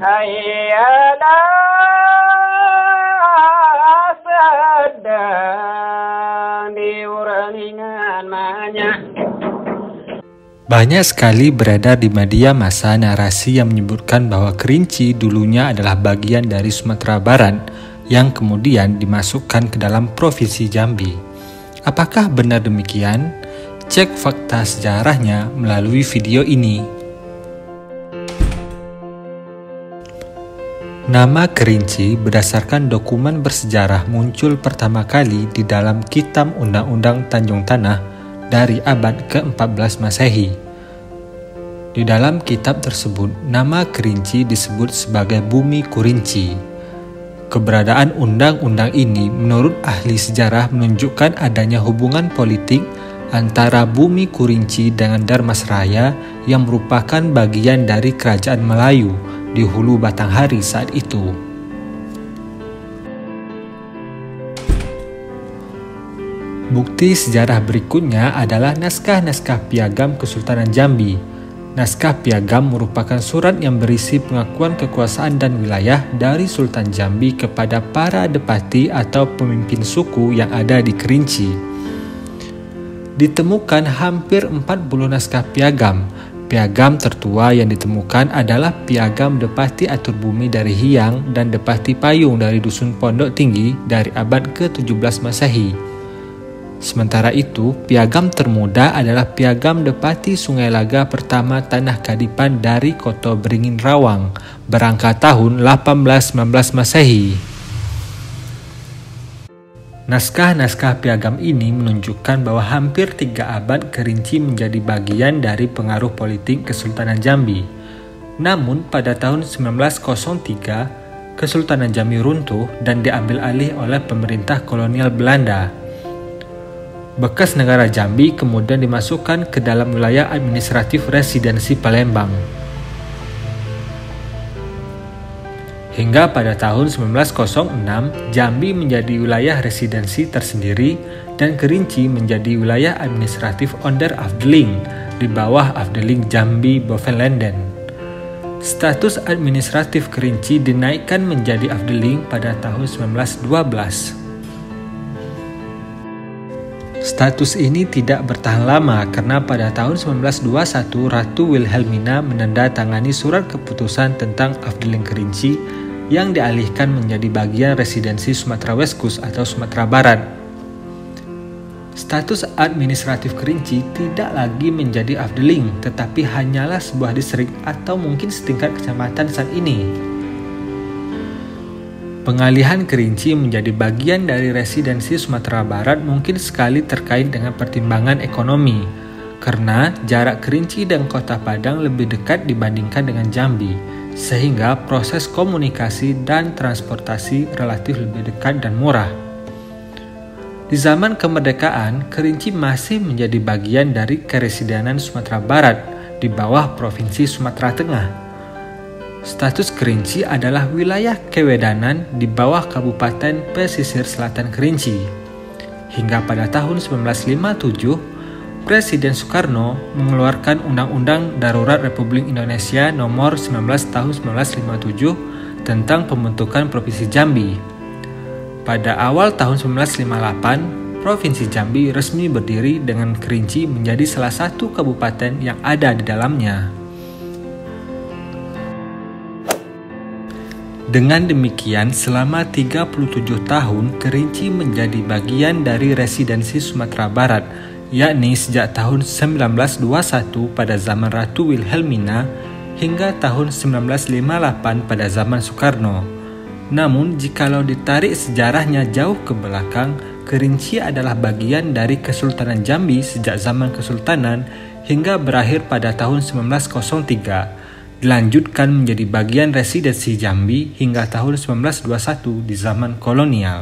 Ayalah sedang diurangan banyak. Banyak sekali beredar di media massa narasi yang menyebutkan bahwa Kerinci dulunya adalah bagian dari Sumatera Barat yang kemudian dimasukkan ke dalam Provinsi Jambi. Apakah benar demikian? Cek fakta sejarahnya melalui video ini. Nama Kerinci berdasarkan dokumen bersejarah muncul pertama kali di dalam Kitab Undang-Undang Tanjung Tanah dari abad ke-14 Masehi. Di dalam kitab tersebut, nama Kerinci disebut sebagai Bumi Kurinci. Keberadaan undang-undang ini menurut ahli sejarah menunjukkan adanya hubungan politik antara Bumi Kurinci dengan Darmasraya yang merupakan bagian dari Kerajaan Melayu di Hulu Batanghari saat itu. Bukti sejarah berikutnya adalah naskah-naskah piagam Kesultanan Jambi. Naskah piagam merupakan surat yang berisi pengakuan kekuasaan dan wilayah dari Sultan Jambi kepada para adipati atau pemimpin suku yang ada di Kerinci. Ditemukan hampir 40 naskah piagam. Piagam tertua yang ditemukan adalah piagam Depati Atur Bumi dari Hiang dan Depati Payung dari Dusun Pondok Tinggi dari abad ke-17 Masehi. Sementara itu, piagam termuda adalah piagam Depati Sungai Laga pertama Tanah Kadipan dari Koto Beringin Rawang, berangka tahun 1819 Masehi. Naskah-naskah piagam ini menunjukkan bahwa hampir 3 abad Kerinci menjadi bagian dari pengaruh politik Kesultanan Jambi. Namun pada tahun 1903, Kesultanan Jambi runtuh dan diambil alih oleh pemerintah kolonial Belanda. Bekas negara Jambi kemudian dimasukkan ke dalam wilayah administratif Residensi Palembang. Hingga pada tahun 1906, Jambi menjadi wilayah residensi tersendiri dan Kerinci menjadi wilayah administratif Onder Afdeling di bawah Afdeling Jambi Bovenlanden. Status administratif Kerinci dinaikkan menjadi Afdeling pada tahun 1912. Status ini tidak bertahan lama karena pada tahun 1921 Ratu Wilhelmina menandatangani surat keputusan tentang Afdeling Kerinci yang dialihkan menjadi bagian residensi Sumatera West atau Sumatera Barat. Status administratif Kerinci tidak lagi menjadi Afdeling tetapi hanyalah sebuah distrik atau mungkin setingkat kecamatan saat ini. Pengalihan Kerinci menjadi bagian dari residensi Sumatera Barat mungkin sekali terkait dengan pertimbangan ekonomi, karena jarak Kerinci dan Kota Padang lebih dekat dibandingkan dengan Jambi, sehingga proses komunikasi dan transportasi relatif lebih dekat dan murah. Di zaman kemerdekaan, Kerinci masih menjadi bagian dari Keresidenan Sumatera Barat di bawah Provinsi Sumatera Tengah. Status Kerinci adalah wilayah kewedanan di bawah Kabupaten Pesisir Selatan Kerinci. Hingga pada tahun 1957, Presiden Soekarno mengeluarkan Undang-Undang Darurat Republik Indonesia Nomor 19 Tahun 1957 tentang pembentukan Provinsi Jambi. Pada awal tahun 1958, Provinsi Jambi resmi berdiri dengan Kerinci menjadi salah satu kabupaten yang ada di dalamnya. Dengan demikian, selama 37 tahun, Kerinci menjadi bagian dari residensi Sumatera Barat, yakni sejak tahun 1921 pada zaman Ratu Wilhelmina hingga tahun 1958 pada zaman Soekarno. Namun, jikalau ditarik sejarahnya jauh ke belakang, Kerinci adalah bagian dari Kesultanan Jambi sejak zaman Kesultanan hingga berakhir pada tahun 1903. Dilanjutkan menjadi bagian residensi Jambi hingga tahun 1921 di zaman kolonial.